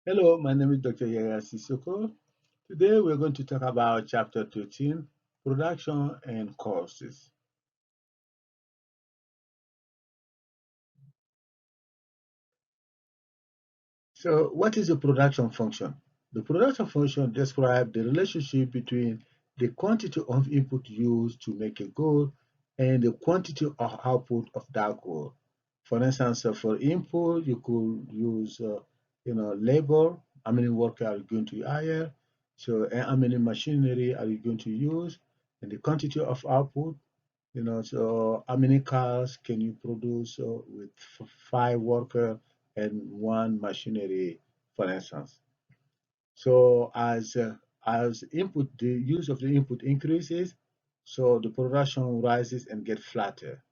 Hello, my name is Dr. Yaya Sissoko. Today we're going to talk about Chapter 13, Production and Courses. So, what is a production function? The production function describes the relationship between the quantity of input used to make a goal and the quantity of output of that goal. For instance, for input, you could use, labor. How many workers are you going to hire? So, how many machinery are you going to use? And the quantity of output. So how many cars can you produce with five workers and one machinery, for instance? So as input, the use of the input increases, so the production rises and get flatter.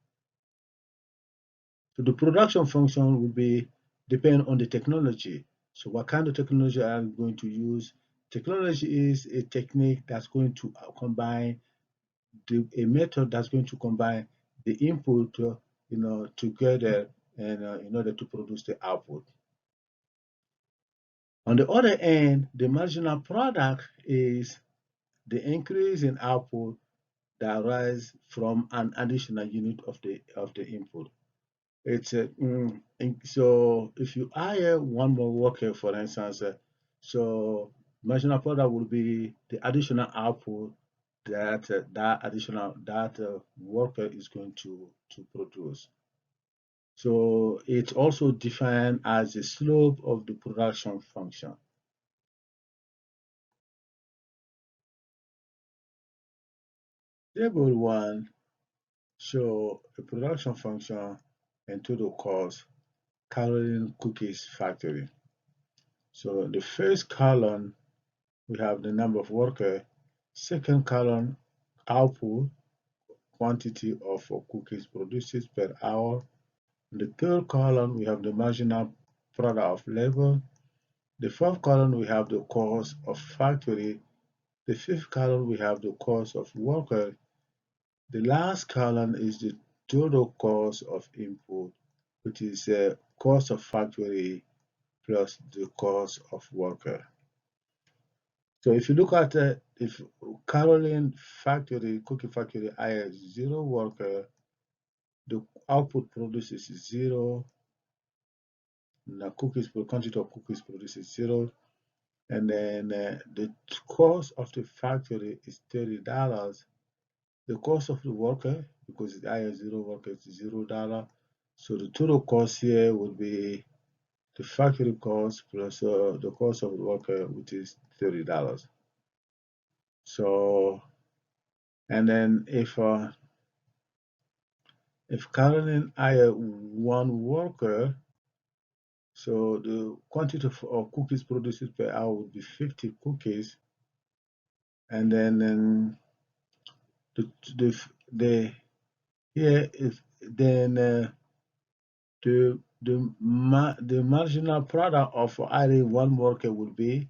So the production function will be depend on the technology. So what kind of technology are you going to use? Technology is a technique that's going to combine a method that's going to combine the input, together and in order to produce the output. On the other end, the marginal product is the increase in output that arises from an additional unit of the input. So if you hire one more worker, for instance, so marginal product will be the additional output that worker is going to produce. So it's also defined as the slope of the production function. Table one show a production function and total cost Caroline Cookies Factory. So the first column we have the number of workers. Second column output quantity of cookies produced per hour. In the third column, we have the marginal product of labor. The fourth column, we have the cost of factory. The fifth column, we have the cost of worker. The last column is the total cost of input, which is cost of factory plus the cost of worker. So if you look at if Caroline factory, cookie factory hires zero worker, the output produces zero. The cookies per quantity of cookies produced is zero, and then the cost of the factory is $30. The cost of the worker, because it hires zero workers, is $0. So the total cost here would be the factory cost plus the cost of the worker, which is $30. So, and then if Caroline hire one worker, so the quantity of cookies produced per hour would be 50 cookies, and then the the here is then the marginal product of adding one worker would be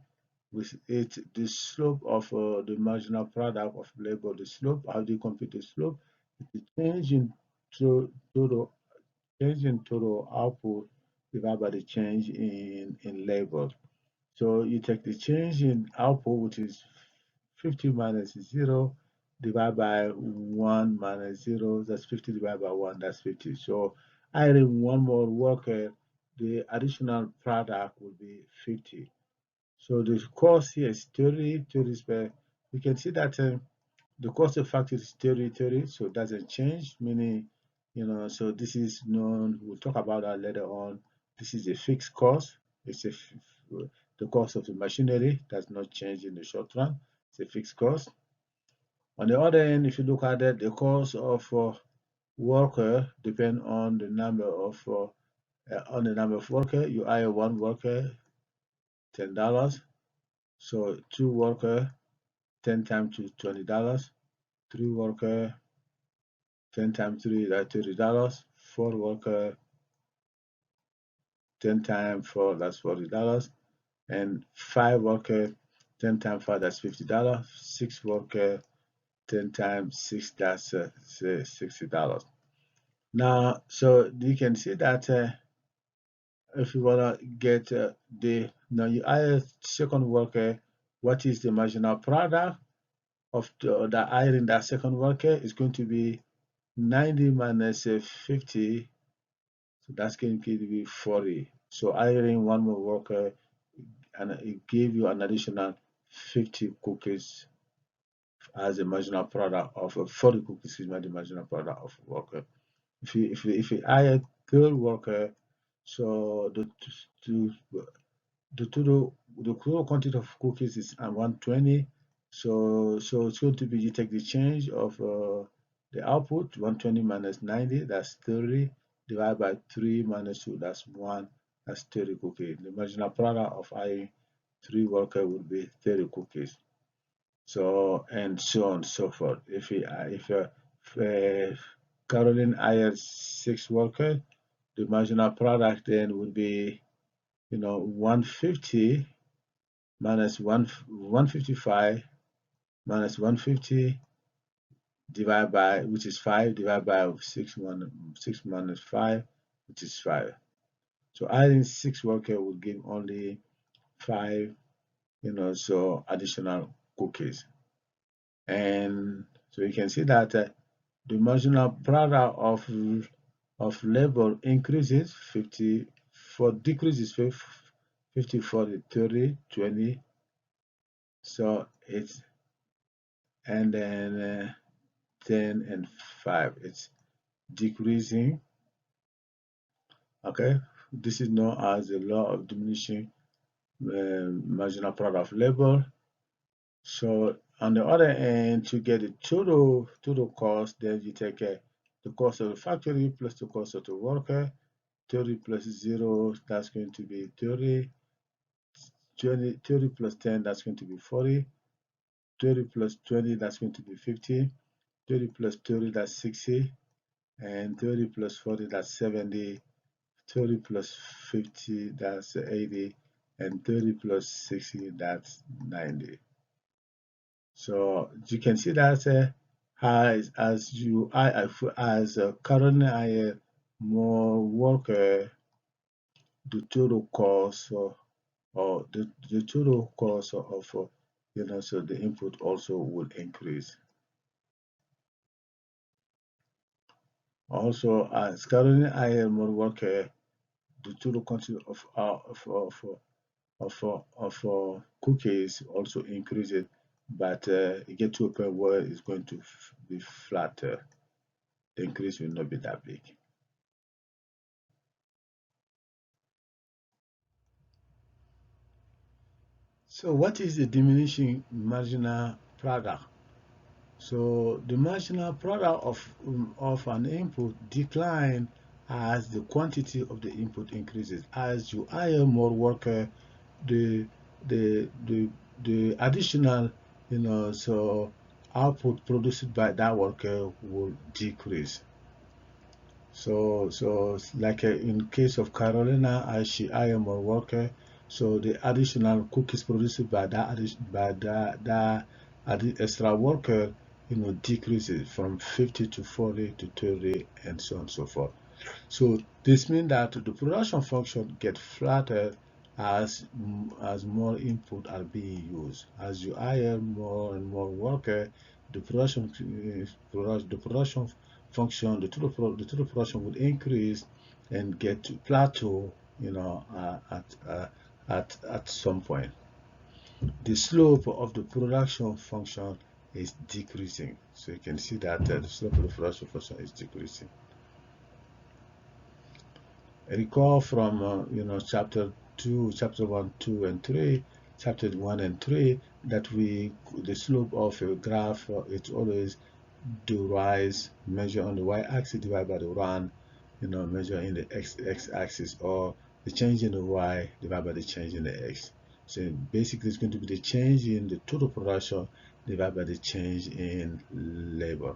with it the slope of the marginal product of labor. The slope, how do you compute the slope? The change in total change in total output divided by the change in labor. So you take the change in output, which is 50 minus 0, divided by 1 minus 0, that's 50 divided by 1, that's 50. So adding one more worker, the additional product will be 50. So the cost here is 30, 30 per. We can see that the cost of factory is 30, 30, so it doesn't change, meaning, so this is known, we'll talk about that later on. This is a fixed cost. It's the cost of the machinery does not change in the short run. It's a fixed cost. On the other end, if you look at it, the cost of worker depend on the number of worker. You hire one worker, $10. So two worker, 10 times two, $20. Three worker, 10 times three, that's $30. Four worker, 10 times four, that's $40. And five worker, 10 times five, that's $50. Six worker, 10 times six, that's $60. Now, so you can see that if you wanna get the now you hire second worker, what is the marginal product of the hiring that second worker is going to be 90 minus 50, so that's going to be 40. So hiring one more worker and it gave you an additional 50 cookies as a marginal product of 40 cookies is the marginal product of worker. If you hire third worker, so to the total quantity of cookies is 120. So it's going to be, you take the change of the output 120 minus 90, that's 30, divided by 3 minus 2, that's 1, that's 30 cookies. The marginal product of hiring 3 worker would be 30 cookies. So and so on and so forth. If Caroline hired 6 workers, the marginal product then would be 150 minus 155 minus 150 divided by, which is 5, divided by 6 minus 5, which is 5. So adding 6 worker will give only 5, so additional cookies. And so you can see that the marginal product of labor increases 50, for decreases 50, 40, 30, 20. So it's, and then 10 and 5, it's decreasing. Okay, this is known as the law of diminishing marginal product of labor. So on the other end, to get the total cost, then you take the cost of the factory plus the cost of the worker. 30 plus 0, that's going to be 30. 30 plus 10, that's going to be 40. 30 plus 20, that's going to be 50. 30 plus 30, that's 60. And 30 plus 40, that's 70. 30 plus 50, that's 80. And 30 plus 60, that's 90. So you can see that as currently I more worker, the total cost or the total cost of so the input also will increase. Also, as currently I am more worker, the total quantity of cookies also increases, but it get to a point where it's going to be flatter. The increase will not be that big. So what is the diminishing marginal product? So the marginal product of an input decline as the quantity of the input increases. As you hire more worker, the the the the additional so output produced by that worker will decrease. So like in case of Carolina, as she hire more worker, so the additional cookies produced by that extra worker, decreases from 50 to 40 to 30 and so on and so forth. So this means that the production function gets flatter as more input are being used. As you hire more and more worker, the production function, the total production would increase and get to plateau, at some point. The slope of the production function is decreasing. So you can see that the slope of the production function is decreasing. Recall from chapter 1, 2, and 3, chapter 1 and 3, that the slope of a graph it's always the rise measure on the y-axis divided by the run, measure in the x-axis, or the change in the y divided by the change in the x. So basically, it's going to be the change in the total production divided by the change in labor.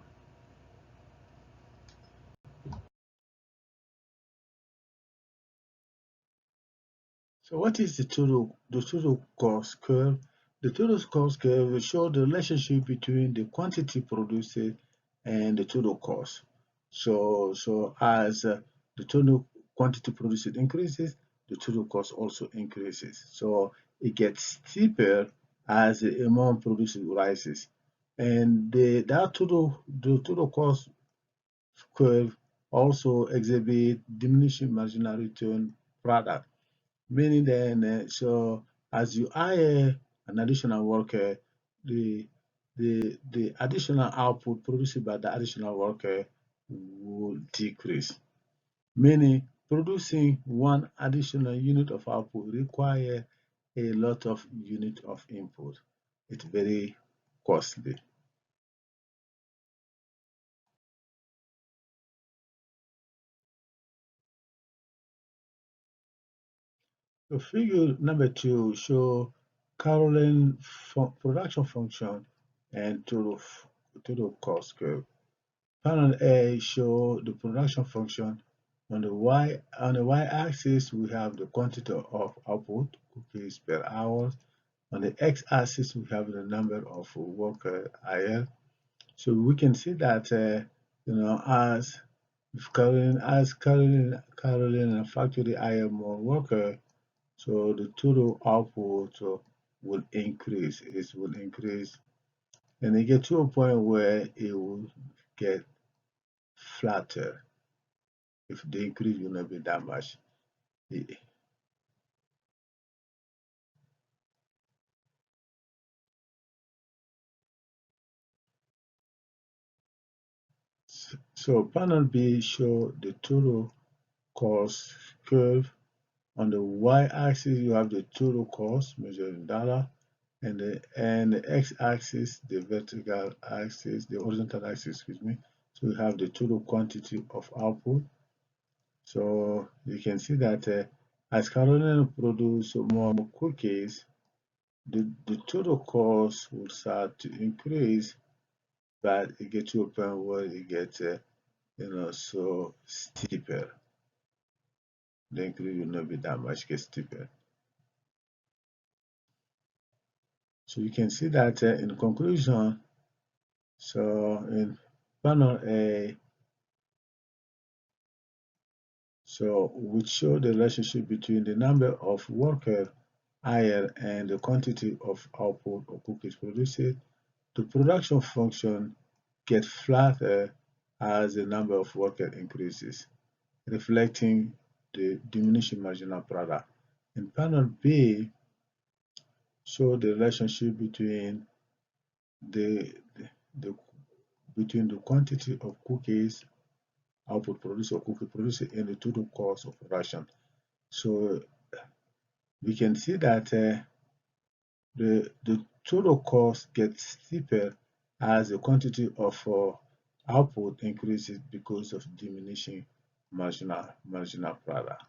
So what is the total cost curve? The total cost curve will show the relationship between the quantity produced and the total cost. So as the total quantity produced increases, the total cost also increases. So it gets steeper as the amount produced rises. And the total cost curve also exhibit diminishing marginal return product, meaning then so as you hire an additional worker, the additional output produced by the additional worker will decrease, meaning producing one additional unit of output require a lot of unit of input. It's very costly. So figure number two show Caroline production function and total cost curve. Panel A show the production function. On the y-axis we have the quantity of output cookies per hour. On the x-axis we have the number of worker IL. So we can see that as Caroline and factory hire more worker, so the total output will increase. It will increase, and it get to a point where it will get flatter. If the increase will not be that much. So panel B show the total cost curve. On the y-axis, you have the total cost measured in dollar, and the x-axis, the vertical axis, the horizontal axis, excuse me. So we have the total quantity of output. So you can see that as Carolina produce more cookies, the total cost will start to increase, but it gets to a point where it gets so steeper. The increase will not be that much, get steeper. So you can see that in conclusion, so in panel A, so we show the relationship between the number of workers hired and the quantity of output or cookies produced. The production function gets flatter as the number of workers increases, reflecting the diminishing marginal product. In panel B, show the relationship between the, the between the quantity of cookies output produced or cookie produced and the total cost of production. So we can see that the total cost gets steeper as the quantity of output increases because of diminishing marginal product.